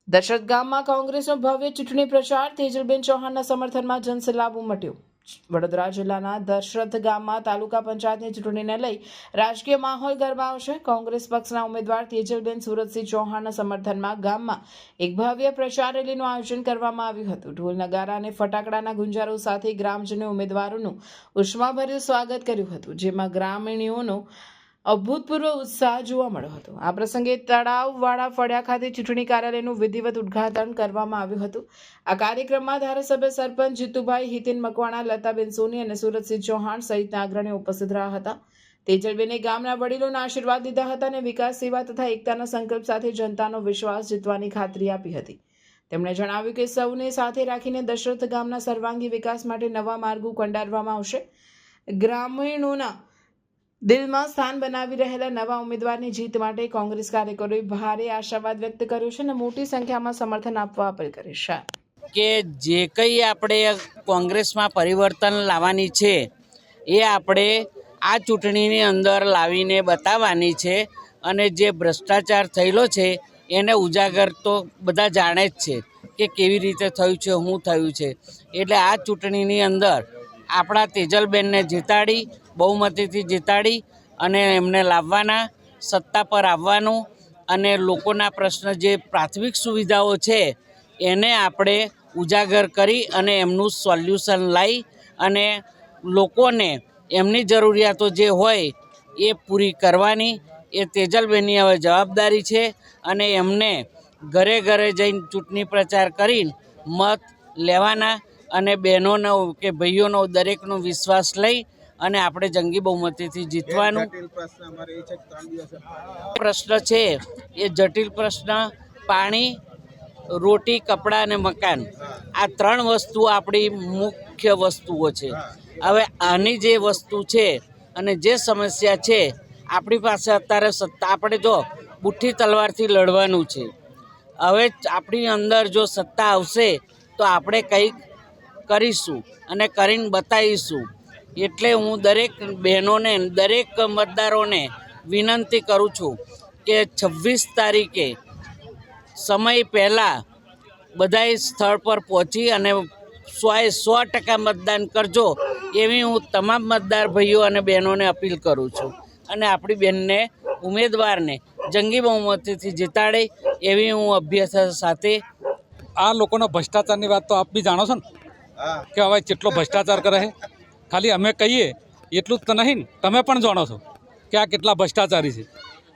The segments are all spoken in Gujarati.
દશરથ ગામમાં કોંગ્રેસનો ભવ્ય ચૂંટણી પ્રચાર તેજલબેન ચૌહાણના સમર્થનમાં જનસેલાબ ઉમટ્યો। વડોદરા જિલ્લાના દશરથ ગામમાં તાલુકા પંચાયતની ચૂંટણીને લઈ રાજકીય માહોલ ગરમાયો છે। કોંગ્રેસ પક્ષના ઉમેદવાર તેજલબેન સુરતસિંહ ચૌહાણના સમર્થનમાં ગામમાં એક ભવ્ય પ્રચાર રેલીનું આયોજન કરવામાં આવ્યું હતું। ઢોલ નગારા અને ફટાકડાના ગુંજારો સાથે ગ્રામજનોએ ઉમેદવારોનું ઉષ્માભર્યું સ્વાગત કર્યું હતું, જેમાં ગ્રામીણોનો અભૂતપૂર્વ ઉત્સાહ જોવા મળ્યો હતો। આ પ્રસંગે તળાવવાળા ફળિયા ખાતે ચૂંટણી કાર્યાલયનું વિધિવત ઉદ્ઘાટન કરવામાં આવ્યું હતું। આ કાર્યક્રમમાં ધારાસભ્ય સરપંચ જીતુભાઈ, હિતેન મકવાણા, લતાબેન સોની અને સુરતસિંહ ચૌહાણ સહિતના અગ્રણીઓ ઉપસ્થિત રહ્યા હતા। તેજલબેને ગામના વડીલોના આશીર્વાદ લીધા હતા અને વિકાસ, સેવા તથા એકતાના સંકલ્પ સાથે જનતાનો વિશ્વાસ જીતવાની ખાતરી આપી હતી। તેમણે જણાવ્યું કે સૌને સાથે રાખીને દશરથ ગામના સર્વાંગી વિકાસ માટે નવા માર્ગો કંડારવામાં આવશે। ગ્રામીણોના દિલમાં સ્થાન બનાવી રહેલા નવા ઉમેદવારની જીત માટે કોંગ્રેસ કાર્યકરોએ ભારે આશાવાદ વ્યક્ત કર્યો છે અને મોટી સંખ્યામાં સમર્થન આપવા અપીલ કરી છે કે જે કંઈ આપણે કોંગ્રેસમાં પરિવર્તન લાવવાની છે એ આપણે આ ચૂંટણીની અંદર લાવીને બતાવવાની છે અને જે ભ્રષ્ટાચાર થયેલો છે એને ઉજાગર તો બધા જાણે જ છે કે કેવી રીતે થયું છે, શું થયું છે। એટલે આ ચૂંટણીની અંદર આપણા તેજલબેનને જીતાડી, બહુમતીથી જીતાડી અને એમને લાવવાના, સત્તા પર આવવાનું અને લોકોના પ્રશ્ન જે પ્રાથમિક સુવિધાઓ છે એને આપણે ઉજાગર કરી અને એમનું સોલ્યુશન લાવી અને લોકોને એમની જરૂરિયાતો જે હોય એ પૂરી કરવાની એ તેજલબેનની હવે જવાબદારી છે અને એમને ઘરે ઘરે જઈને ચૂંટણી પ્રચાર કરીને મત લેવાના અને બહેનોનો કે ભાઈઓનો દરેકનો વિશ્વાસ લઈ અને આપણે જંગી બહુમતીથી જીતવાનું। પ્રશ્ન છે એ જટિલ પ્રશ્ન પાણી, રોટી, કપડાં અને મકાન, આ ત્રણ વસ્તુ આપણી મુખ્ય વસ્તુઓ છે। હવે આની જે વસ્તુ છે અને જે સમસ્યા છે આપણી પાસે અત્યારે સત્તા, આપણે જો બુઠ્ઠી તલવારથી લડવાનું છે। હવે આપણી અંદર જો સત્તા આવશે તો આપણે કંઈક કરીશું અને કરીને બતાવીશું। એટલે હું દરેક બહેનોને, દરેક મતદારોને વિનંતી કરું છું કે 26 તારીખે સમય પહેલાં બધાય સ્થળ પર પહોંચી અને 100% મતદાન કરજો એવી હું તમામ મતદાર ભાઈઓ અને બહેનોને અપીલ કરું છું અને આપણી બહેનને, ઉમેદવારને જંગી બહુમતીથી જીતાડે એવી હું અભ્યર્થના સાથે। આ લોકોનો ભ્રષ્ટાચારની વાત તો આપ બી જાણો છો ને કે હવે કેટલો ભ્રષ્ટાચાર કરે છે। ખાલી અમે કહીએ એટલું જ તો નહીં, તમે પણ જાણો છો કે આ કેટલા ભ્રષ્ટાચારી છે।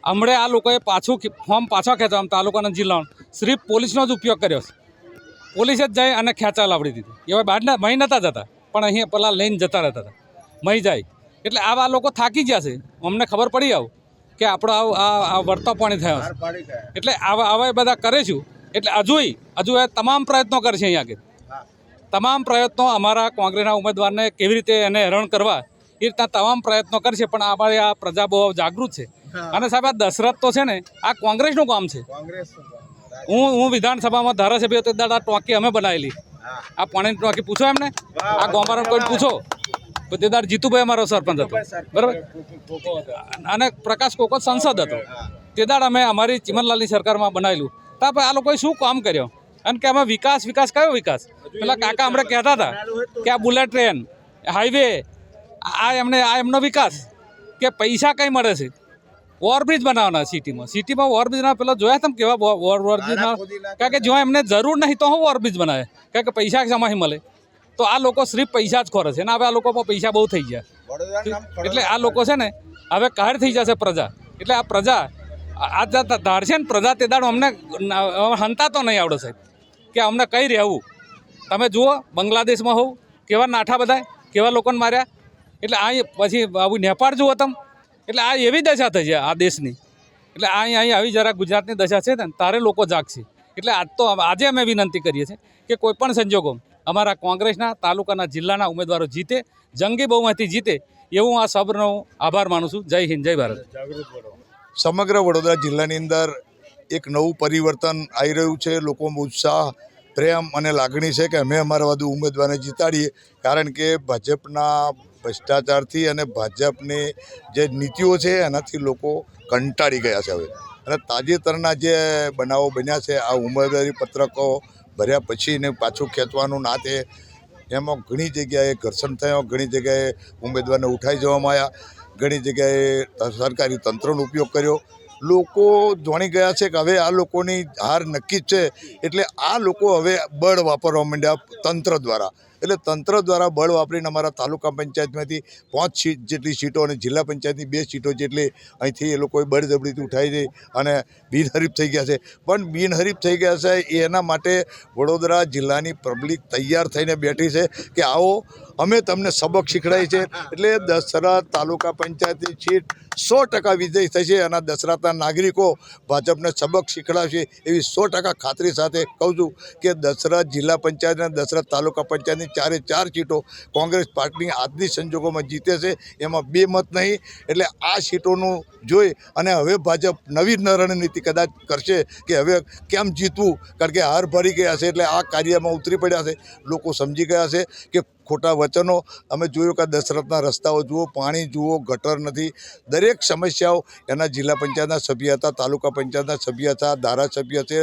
હમણાં આ લોકોએ ફોર્મ પાછા ખેંચવા તાલુકાના જિલ્લાનો સિર્ફ પોલીસનો જ ઉપયોગ કર્યો છે। પોલીસે જ જઈ અને ખેંચા લાવડી દીધી। એવા બહારના મહી નહોતા જતા પણ અહીંયા પેલા લઈને જતા રહેતા હતા, મહી જાય એટલે આવા લોકો થાકી ગયા છે। અમને ખબર પડી આવું કે આપણો આ વળતા પાણી થયા છે એટલે આવા બધા કરીશું। એટલે હજુ એ તમામ પ્રયત્નો કરશે અહીંયા આગળ, તમામ પ્રયત્નો અમારા કોંગ્રેસના ઉમેદવારને કેવી રીતે એને હેરાન કરવા એ રીતના તમામ પ્રયત્નો કરશે। પણ અમારી આ પ્રજા બહુ જાગૃત છે અને સાહેબ આ દશરથ તો છે ને આ કોંગ્રેસનું કામ છે। હું વિધાનસભામાં ધારાસભ્ય હતો દાદા ટોંકી અમે બનાવેલી, આ પાણીની ટોંકી પૂછો એમને, આ ગોમારાને કોઈ પૂછો તો તે દાડ જીતુભાઈ અમારો સરપંચ હતો, બરાબર, અને પ્રકાશ કોકોત સંસદ હતો। તે દાડ અમે અમારી ચીમનલાલની સરકારમાં બનાવેલું। તો આપણે આ લોકોએ શું કામ કર્યો અને કે અમે વિકાસ કયો વિકાસ? પેલા કાકા હમણાં કહેતા હતા કે આ બુલેટ ટ્રેન, હાઈવે, આ એમનો વિકાસ કે પૈસા કંઈ મળે છે? ઓવરબ્રિજ બનાવવાના સિટીમાં ઓવરબ્રિજ ના પેલા જોયા તમે કેવા ઓવરબ્રિજ ના? કારણ કે જો એમને જરૂર નહીં તો હું ઓવરબ્રિજ બનાવે, કારણ કે પૈસા સમાહી મળે। તો આ લોકો સિર્ફ પૈસા જ ખોરે છે અને હવે આ લોકોમાં પૈસા બહુ થઈ ગયા એટલે આ લોકો છે ને હવે કાઢ થઈ જશે પ્રજા। એટલે આ પ્રજા આ ધારશે ને પ્રજા તે દાડો અમને હંતા તો નહીં આવડે સાહેબ કે અમને કઈ રહેવું। તમે જુઓ બાંગ્લાદેશમાં હોવ કેવા નાઠા બધા, કેવા લોકોને માર્યા। એટલે આ પછી આવું નેપાળ જુઓ તમે, એટલે આ એવી દશા થઈ છે આ દેશની। એટલે અહીં આવી જરા ગુજરાતની દશા છે ને તારે લોકો જાગશે। એટલે આજે અમે વિનંતી કરીએ છીએ કે કોઈપણ સંજોગો અમારા કોંગ્રેસના તાલુકાના જિલ્લાના ઉમેદવારો જીતે, જંગી બહુમતી જીતે એવું આ સૌનો આભાર માનું છું। જય હિન્દ, જય ભારત। સમગ્ર વડોદરા જિલ્લાની અંદર એક નવું પરિવર્તન આવી રહ્યું છે। લોકોમાં ઉત્સાહ, પ્રેમ અને લાગણી છે કે અમે અમારા વધુ ઉમેદવારને જીતાડીએ, કારણ કે ભાજપના ભ્રષ્ટાચારથી અને ભાજપની જે નીતિઓ છે એનાથી લોકો કંટાળી ગયા છે। હવે અને તાજેતરના જે બનાવો બન્યા છે આ ઉમેદવારી પત્રકો ભર્યા પછી ને પાછું ખેંચવાનું ના તે એમાં ઘણી જગ્યાએ ઘર્ષણ થયો, ઘણી જગ્યાએ ઉમેદવારને ઉઠાઈ જવામાં આવ્યા, ઘણી જગ્યાએ સરકારી તંત્રનો ઉપયોગ કર્યો. લોકો જાણી ગયા છે કે હવે આ લોકોની હાર નક્કી જ છે, એટલે આ લોકો હવે બળ વાપરવા માંડ્યા તંત્ર દ્વારા. એટલે તંત્ર દ્વારા બળ વાપરીને અમારા તાલુકા પંચાયતમાંથી 5 જેટલી સીટો અને જિલ્લા પંચાયતની 2 સીટો જેટલી અહીંથી એ લોકોએ બળજબરીથી ઉઠાવી દઈ અને બિનહરીફ થઈ ગયા છે. પણ બિનહરીફ થઈ ગયા છે એના માટે વડોદરા જિલ્લાની પબ્લિક તૈયાર થઈને બેઠી છે કે આવો અમે તમને સબક શીખડાવી છે. એટલે દશરથ તાલુકા પંચાયતની સીટ 100% વિજય થશે અને દશરથના નાગરિકો ભાજપને સબક શીખડાવશે એવી 100% ખાતરી સાથે કહું છું કે દશરથ જિલ્લા પંચાયત અને દશરથ તાલુકા પંચાયતની 4 સીટો કોંગ્રેસ પાર્ટીની આજની સંજોગોમાં જીતે છે, એમાં 2 મત નહીં. એટલે આ સીટોનું જોઈ અને હવે ભાજપ નવી રણનીતિ કદાચ કરશે કે હવે કેમ જીતવું, કારણ કે હાર ભરી ગયા છે એટલે આ કાર્યમાં ઉતરી પડ્યા છે. લોકો સમજી ગયા છે કે ખોટા વચનો અમે જોયું કે દશરથના રસ્તાઓ જુઓ, પાણી જુઓ, ગટર નથી, દરેક સમસ્યાઓ એના જિલ્લા પંચાયતના સભ્ય હતા, તાલુકા પંચાયતના સભ્ય હતા, ધારાસભ્ય છે.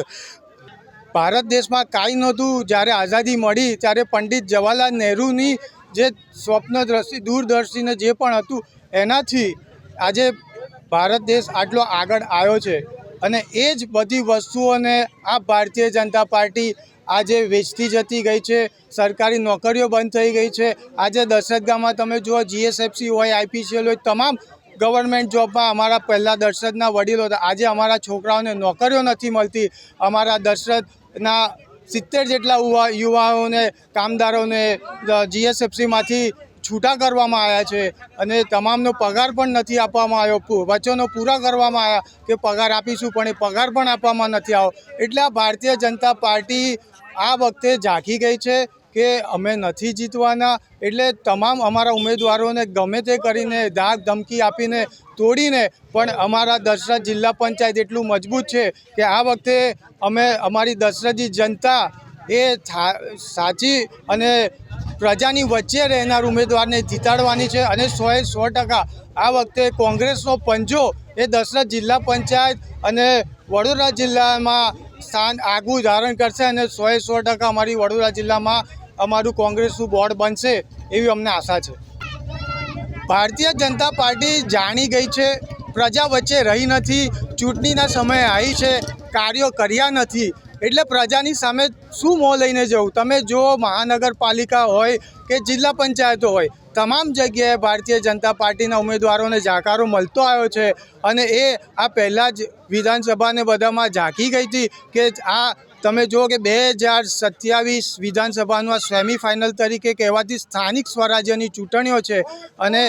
ભારત દેશમાં કાંઈ નહોતું. જ્યારે આઝાદી મળી ત્યારે પંડિત જવાહરલાલ નહેરુની જે સ્વપ્નદ્રષ્ટિ દૂરદર્શીને જે પણ હતું એનાથી આજે ભારત દેશ આટલો આગળ આવ્યો છે. અને એ જ બધી વસ્તુઓને આ ભારતીય જનતા પાર્ટી આજે વેચતી જતી ગઈ છે. સરકારી નોકરીઓ બંધ થઈ ગઈ છે. આજે દશરથગામમાં તમે જુઓ, GSFC હોય, IPCL હોય, તમામ ગવર્મેન્ટ જોબમાં અમારા પહેલાં દશરથના વડીલો હતા. આજે અમારા છોકરાઓને નોકરીઓ નથી મળતી. અમારા દશરથના 70 જેટલા યુવાઓને, કામદારોને GSFCમાંથી છૂટા કરવામાં આવ્યા છે અને તમામનો પગાર પણ નથી આપવામાં આવ્યો. વચનો પૂરા કરવામાં આવ્યા કે પગાર આપીશું, પણ એ પગાર પણ આપવામાં નથી આવ્યો. એટલે આ ભારતીય જનતા પાર્ટી આ વખતે ઝાંખી ગઈ છે કે અમે નથી જીતવાના. એટલે તમામ અમારા ઉમેદવારોને ગમે તે કરીને ધાક ધમકી આપીને તોડીને પણ અમારા દશરથ જિલ્લા પંચાયત એટલું મજબૂત છે કે આ વખતે અમે અમારી દશરથની જનતા એ સાચી અને પ્રજાની વચ્ચે રહેનાર ઉમેદવારને જીતાડવાની છે. અને 100% આ વખતે કોંગ્રેસનો પંજો એ દશરથ જિલ્લા પંચાયત અને વડોદરા જિલ્લામાં સ્થાન આગવું ધારણ કરશે અને 100% અમારી વડોદરા જિલ્લામાં અમારું કોંગ્રેસનું બોર્ડ બનશે એવી અમને આશા છે. ભારતીય જનતા પાર્ટી જાણી ગઈ છે, પ્રજા વચ્ચે રહી નથી, ચૂંટણીના સમયે આવી છે, કાર્યો કર્યા નથી. એટલે પ્રજાની સામે શું મોં લઈને જવું? તમે જો મહાનગરપાલિકા હોય કે જિલ્લા પંચાયતો હોય, તમામ જગ્યાએ ભારતીય જનતા પાર્ટીના ઉમેદવારોને જાકારો મળતો આવ્યો છે. અને એ આ પહેલાં જ વિધાનસભાને બધામાં ઝાંકી ગઈ હતી કે આ તમે જુઓ કે 2027 વિધાનસભાનું આ સેમિફાઇનલ તરીકે કહેવાતી સ્થાનિક સ્વરાજ્યની ચૂંટણીઓ છે અને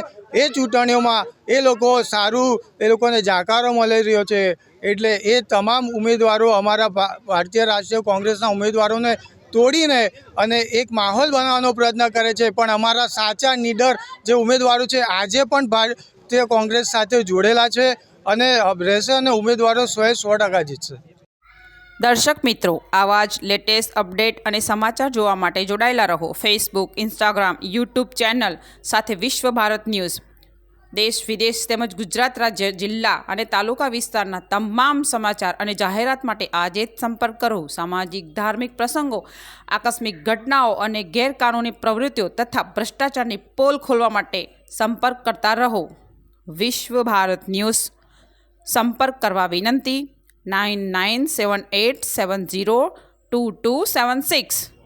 એ ચૂંટણીઓમાં એ લોકો સારું એ લોકોને જાકારો મળી રહ્યો છે. એટલે એ તમામ ઉમેદવારો અમારા ભારતીય રાષ્ટ્રીય કોંગ્રેસના ઉમેદવારોને તોડીને અને એક માહોલ બનાવવાનો પ્રયત્ન કરે છે. પણ અમારા સાચા નીડર જે ઉમેદવારો છે આજે પણ ભારતીય કોંગ્રેસ સાથે જોડેલા છે અને રહેશે અને ઉમેદવારો 100% જીતશે. દર્શક મિત્રો, આવા જ લેટેસ્ટ અપડેટ અને સમાચાર જોવા માટે જોડાયેલા રહો ફેસબુક, ઇન્સ્ટાગ્રામ, યુટ્યુબ ચેનલ સાથે વિશ્વ ભારત ન્યૂઝ. દેશ વિદેશ તેમજ ગુજરાત રાજ્ય, જિલ્લા અને તાલુકા વિસ્તારના તમામ સમાચાર અને જાહેરાત માટે આજે જ સંપર્ક કરો. સામાજિક ધાર્મિક પ્રસંગો, આકસ્મિક ઘટનાઓ અને ગેરકાનૂની પ્રવૃત્તિઓ તથા ભ્રષ્ટાચારની પોલ ખોલવા માટે સંપર્ક કરતા રહો. વિશ્વ ભારત ન્યૂઝ. સંપર્ક કરવા વિનંતી 9978702276.